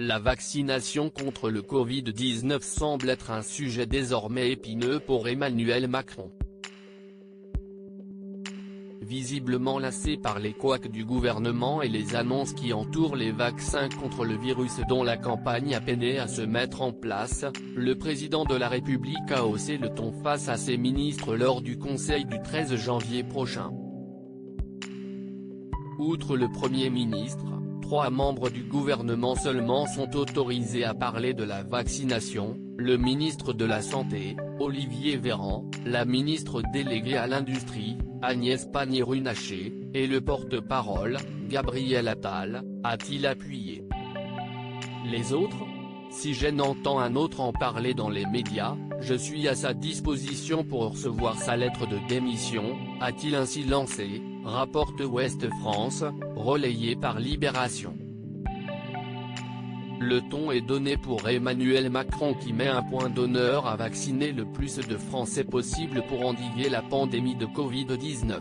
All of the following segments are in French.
La vaccination contre le Covid-19 semble être un sujet désormais épineux pour Emmanuel Macron. Visiblement lassé par les couacs du gouvernement et les annonces qui entourent les vaccins contre le virus dont la campagne a peiné à se mettre en place, le président de la République a haussé le ton face à ses ministres lors du Conseil du 13 janvier prochain. Outre le Premier ministre, 3 membres du gouvernement seulement sont autorisés à parler de la vaccination, le ministre de la Santé, Olivier Véran, la ministre déléguée à l'Industrie, Agnès Pannier-Runacher, et le porte-parole, Gabriel Attal, a-t-il appuyé. Les autres ? Si j'en entends un autre en parler dans les médias, je suis à sa disposition pour recevoir sa lettre de démission, a-t-il ainsi lancé, rapporte Ouest France, relayé par Libération. Le ton est donné pour Emmanuel Macron qui met un point d'honneur à vacciner le plus de Français possible pour endiguer la pandémie de Covid-19.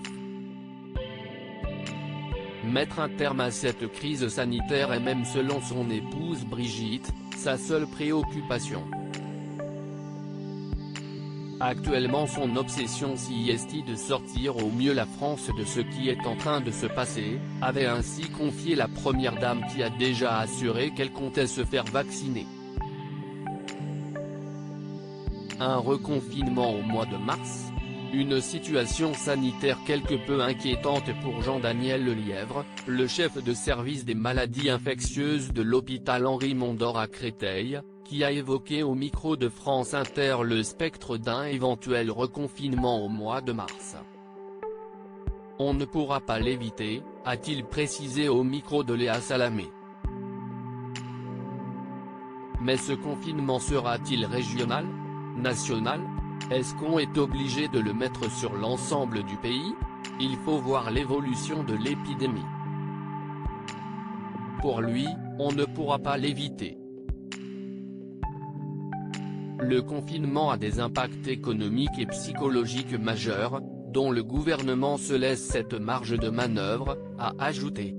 Mettre un terme à cette crise sanitaire est même selon son épouse Brigitte, sa seule préoccupation. Actuellement son obsession si est de sortir au mieux la France de ce qui est en train de se passer, avait ainsi confié la première dame qui a déjà assuré qu'elle comptait se faire vacciner. Un reconfinement au mois de mars ? Une situation sanitaire quelque peu inquiétante pour Jean-Daniel Lelièvre, le chef de service des maladies infectieuses de l'hôpital Henri Mondor à Créteil, qui a évoqué au micro de France Inter le spectre d'un éventuel reconfinement au mois de mars. On ne pourra pas l'éviter, a-t-il précisé au micro de Léa Salamé. Mais ce confinement sera-t-il régional ? National ? Est-ce qu'on est obligé de le mettre sur l'ensemble du pays ? Il faut voir l'évolution de l'épidémie. Pour lui, on ne pourra pas l'éviter. Le confinement a des impacts économiques et psychologiques majeurs, dont le gouvernement se laisse cette marge de manœuvre, a ajouté.